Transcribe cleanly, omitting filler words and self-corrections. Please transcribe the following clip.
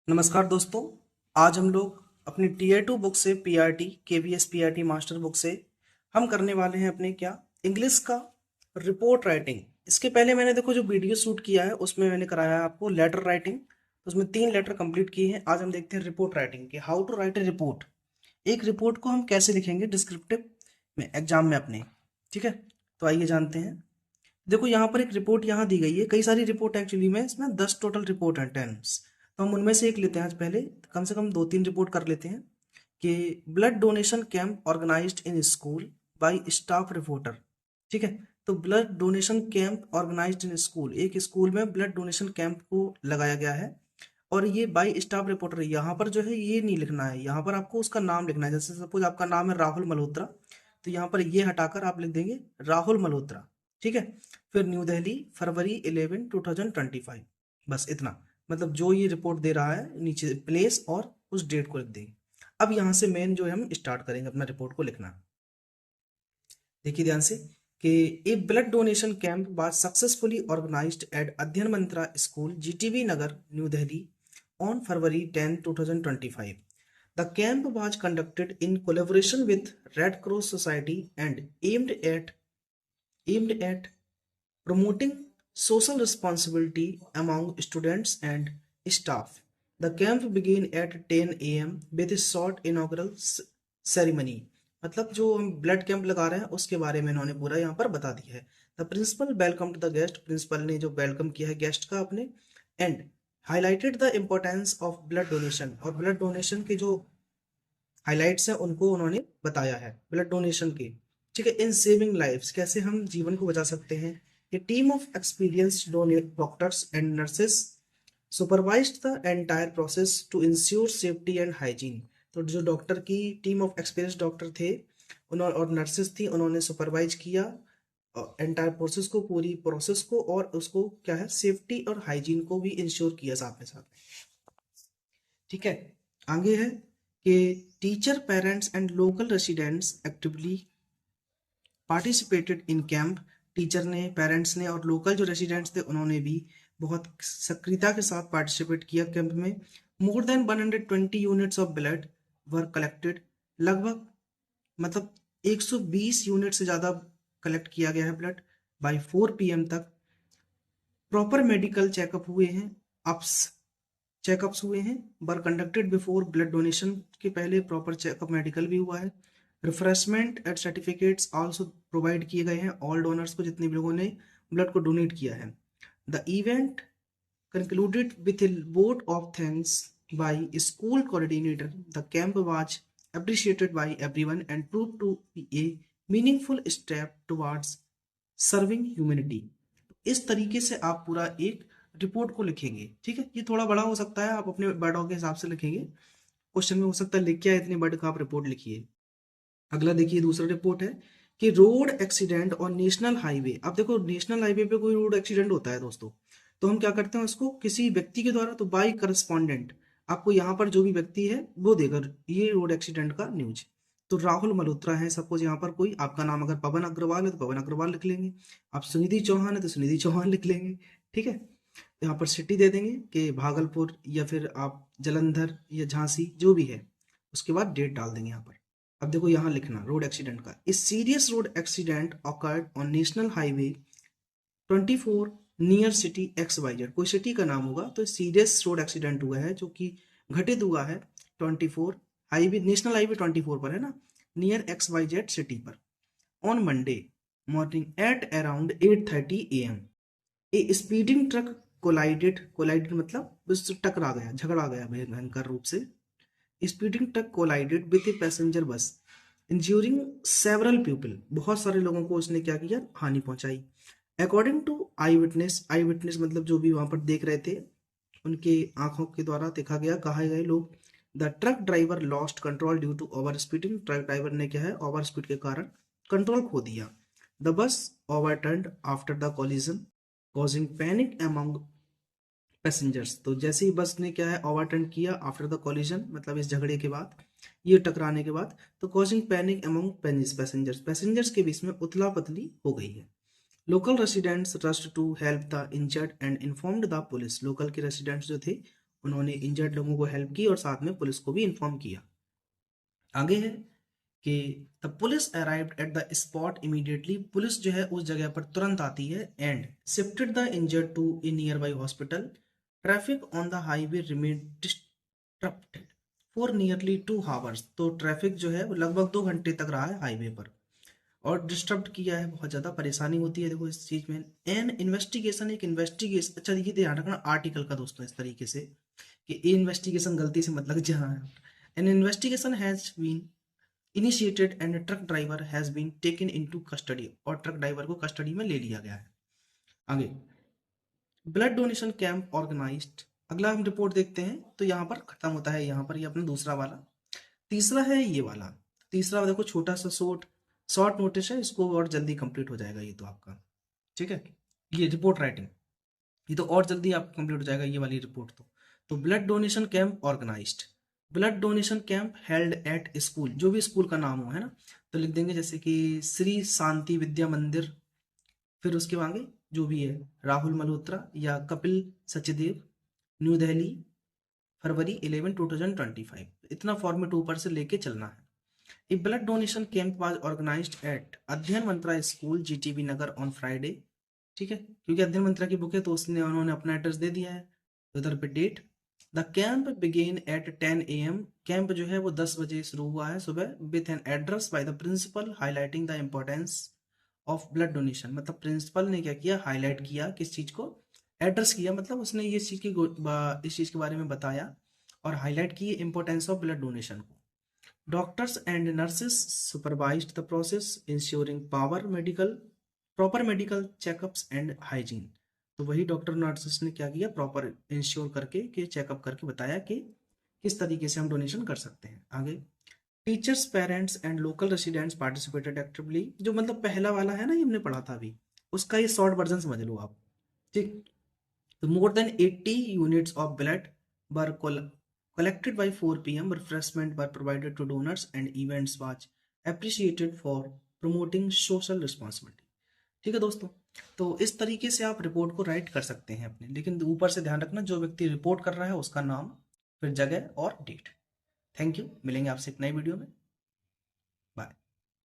नमस्कार दोस्तों। आज हम लोग अपनी टीयर 2 बुक से PRT KVS PRT master book से हम करने वाले हैं अपने क्या इंग्लिश का रिपोर्ट राइटिंग। इसके पहले मैंने देखो जो वीडियो शूट किया है उसमें मैंने कराया है आपको लेटर राइटिंग, तो उसमें 3 लेटर कंप्लीट किए हैं। आज हम देखते हैं रिपोर्ट राइटिंग के how to write a report. एक रिपोर्ट को हम कैसे लिखेंगे डिस्क्रिप्टिव में एग्जाम में अपने। ठीक है, तो आइए जानते हैं। देखो यहाँ पर एक रिपोर्ट यहाँ दी गई है, कई सारी रिपोर्ट एक्चुअली में, इसमें 10 टोटल रिपोर्ट हैं 10। तो हम उनमें से एक लेते हैं आज, पहले कम से कम 2-3 रिपोर्ट कर लेते हैं कि blood donation camp organised in school by staff reporter. ठीक है, तो blood donation camp organised in school, एक स्कूल में ब्लड डोनेशन कैंप को लगाया गया है और ये बाय स्टाफ रिपोर्टर। यहाँ पर जो है ये नहीं लिखना है, यहाँ पर आपको उसका नाम लिखना है। जैसे सपोज आपका नाम है राहुल मल्होत्रा, तो यहाँ पर ये हटाकर आप लिख देंगे राहुल मल्होत्रा। ठीक है, फिर न्यू दिल्ली फरवरी 11 2025, बस इतना। मतलब जो ये रिपोर्ट दे रहा है नीचे प्लेस और उस डेट को लिख देंगे। अब यहाँ से मेन जो है हम स्टार्ट करेंगे अपना रिपोर्ट को लिखना। देखिए ध्यान से कि a blood donation camp was successfully organised at Adhyayan Mantra school GTB Nagar new Delhi on February 10, 2025. The camp was conducted in collaboration with Red Cross Society and aimed at promoting social responsibility among students and staff. The camp began at 10 a.m. with a short inaugural ceremony. मतलब जो हम blood camp लगा रहे हैं उसके बारे में इन्होंने पूरा यहाँ पर बता दिया है। The principal welcome to the guest, principal ने जो वेलकम किया है गेस्ट का अपने, and highlighted the importance of blood donation, और ब्लड डोनेशन के जो हाईलाइट्स हैं उनको उन्होंने बताया है ब्लड डोनेशन के। ठीक है, इन सेविंग लाइफ्स, कैसे हम जीवन को बचा सकते हैं। A team of experienced doctors and nurses supervised the entire process to ensure safety and hygiene. तो जो डॉक्टर की टीम ऑफ एक्सपीरियंस डॉक्टर थे उन्होंने और नर्सेस थी, उन्होंने सुपरवाइज किया एंटायर प्रोसेस को, पूरी प्रोसेस को, और उसको क्या है सेफ्टी और हाइजीन को भी इंश्योर किया साथ में साथ। ठीक है, आगे है कि teacher parents and local residents actively participated in camp. Teacher ने, पेरेंट्स ने और लोकल जो रेसिडेंट्स थे उन्होंने भी बहुत सक्रियता के साथ पार्टिसिपेट किया कैंप में। More than 120 units of blood were collected, लगभग मतलब 120 यूनिट से ज़्यादा कलेक्ट किया गया है ब्लड बाय 4 PM तक। प्रॉपर मेडिकल चेकअप हुए हैं, चेकअप्स हुए हैं, वर कंडक्टेड बिफोर ब्लड डोनेशन के पहले प्रॉपर चेकअप मेडिकल भी हुआ है। Refreshment and certificates also provide किए गए हैं ऑल डोनर्स को, जितने भी लोगों ने ब्लड को डोनेट किया है। The event concluded with a vote of thanks by school coordinator. The camp was appreciated by everyone and proved to be a meaningful step towards serving humanity. इस तरीके से आप पूरा एक रिपोर्ट को लिखेंगे। ठीक है, ये थोड़ा बड़ा हो सकता है, आप अपने वर्डों के हिसाब से लिखेंगे। क्वेश्चन में हो सकता है लिख क्या इतने वर्ड का आप रिपोर्ट लिखिए। अगला देखिए दूसरा रिपोर्ट है कि रोड एक्सीडेंट और नेशनल हाईवे। अब देखो नेशनल हाईवे पे कोई रोड एक्सीडेंट होता है दोस्तों, तो हम क्या करते हैं उसको किसी व्यक्ति के द्वारा, तो बाई करस्पॉन्डेंट आपको यहाँ पर जो भी व्यक्ति है वो देगा ये रोड एक्सीडेंट का न्यूज। तो राहुल मल्होत्रा है सपोज, यहाँ पर कोई आपका नाम अगर पवन अग्रवाल है तो पवन अग्रवाल लिख लेंगे, आप सुनिधि चौहान है तो सुनिधि चौहान लिख लेंगे। ठीक है, यहाँ पर सिटी दे देंगे कि भागलपुर या फिर आप जलंधर या झांसी जो भी है, उसके बाद डेट डाल देंगे यहाँ पर। अब देखो यहाँ लिखना रोड एक्सीडेंट का, इस serious road accident awkward on national highway 24 near city XYZ, कोई सिटी का नाम होगा, तो सीरियस रोड एक्सीडेंट हुआ है जो कि घटित हुआ है 24 हाईवे, नेशनल हाईवे 24 पर है ना, नियर XYZ सिटी पर, on Monday morning at around 8:30 AM। A speeding truck collided मतलब उससे टकरा गया, झगड़ा गया भयंकर रूप से। Speeding truck collided with a passenger bus injuring several people, बहुत सारे लोगों को उसने क्या किया, हानि पहुंचाई। अकॉर्डिंग टू आई विटनेस मतलब जो भी वहां पर देख रहे थे उनके आंखों के द्वारा देखा गया, कहा गए लोग। The truck driver lost control due to over speeding, truck driver ने क्या है ओवर स्पीड के कारण कंट्रोल खो दिया। The bus ओवरटर्न्ड after the collision causing panic among passengers, तो जैसे ही बस ने क्या है ओवरटर्न किया आफ्टर द कोलिजन मतलब इस झगड़े के बाद, ये टकराने के बाद, तो कॉजिंग पैनिक अमंग पैसेंजर्स के बीच में उथला पथली हो गई है। Local residents rushed to help the injured and informed the police, local के रेसिडेंट्स जो थे उन्होंने इंजर्ड लोगों को हेल्प की और साथ में पुलिस को भी इन्फॉर्म किया। आगे है कि the police arrived at the spot immediately, police जो है उस जगह पर तुरंत आती है and shifted the injured to a nearby hospital. Traffic on the highway remain disturbed for nearly 2 hours, तो ट्रैफिक जो है वो लगभग 2 घंटे तक रहा है हाईवे पर और डिस्टर्ब किया है, बहुत ज़्यादा परेशानी होती है देखो इस चीज़ में। एन इन्वेस्टिगेशन, एक इन्वेस्टिगेशन, अच्छा ये ध्यान रखना आर्टिकल का दोस्तों इस तरीके से कि ए इन्वेस्टिगेशन गलती से मतलब जहाँ an investigation has been initiated and truck driver has been taken into custody, और ट्रक ड्राइवर को कस्टडी में ले लिया गया है। आगे ब्लड डोनेशन कैंप ऑर्गेनाइज्ड, अगला हम रिपोर्ट देखते हैं तो यहाँ पर खत्म होता है, यहाँ पर ये अपना दूसरा वाला। तीसरा है ये वाला, तीसरा देखो छोटा सा शॉर्ट नोटिस है, इसको और जल्दी कंप्लीट हो जाएगा ये तो आपका, ठीक है। ये रिपोर्ट राइटिंग ये तो और जल्दी आप कंप्लीट हो जाएगा ये वाली रिपोर्ट तो blood donation camp organised, blood donation camp held at school, जो भी स्कूल का नाम हो है ना, तो लिख देंगे जैसे कि श्री शांति विद्या मंदिर, फिर उसके आगे जो भी है राहुल मल्होत्रा या कपिल सचदेव, न्यू दिल्ली, फरवरी 11 2025, इतना फॉर्मेट ऊपर से लेके चलना है। A blood donation camp was organised at Adhyayan Mantra school GTB Nagar on Friday, ठीक है, क्योंकि अध्ययन मंत्रा की बुक है तो उन्होंने अपना एड्रेस दे दिया है, उधर पे date. The camp began at 10 AM, camp जो है वो 10 बजे शुरू हुआ है सुबह, with an address by the principal highlighting the importance of blood donation, मतलब प्रिंसिपल ने क्या किया, हाईलाइट किया किस चीज को, एड्रेस किया, मतलब उसने ये चीज की इस चीज के बारे में बताया और हाईलाइट की इम्पोर्टेंस ऑफ ब्लड डोनेशन को। Doctors and nurses supervised the process, ensuring proper medical checkups and hygiene. तो वही डॉक्टर नर्सेस ने क्या किया, प्रॉपर इंश्योर करके कि चेकअप करके बताया कि किस तरीके से हम डोनेशन कर सकते हैं। आगे teachers, parents and local residents participated actively, जो मतलब पहला वाला है ना ये हमने पढ़ा था अभी, उसका ये शॉर्ट वर्जन समझ लो आप, ठीक। तो more than 80 units of blood were collected by 4 PM. Refreshment were provided to donors and events was appreciated for promoting social responsibility. ठीक है दोस्तों, तो इस तरीके से आप रिपोर्ट को राइट कर सकते हैं अपने, लेकिन ऊपर से ध्यान रखना जो व्यक्ति रिपोर्ट कर रहा है उसका नाम, फिर जगह और डेट। थैंक यू, मिलेंगे आपसे एक नई वीडियो में।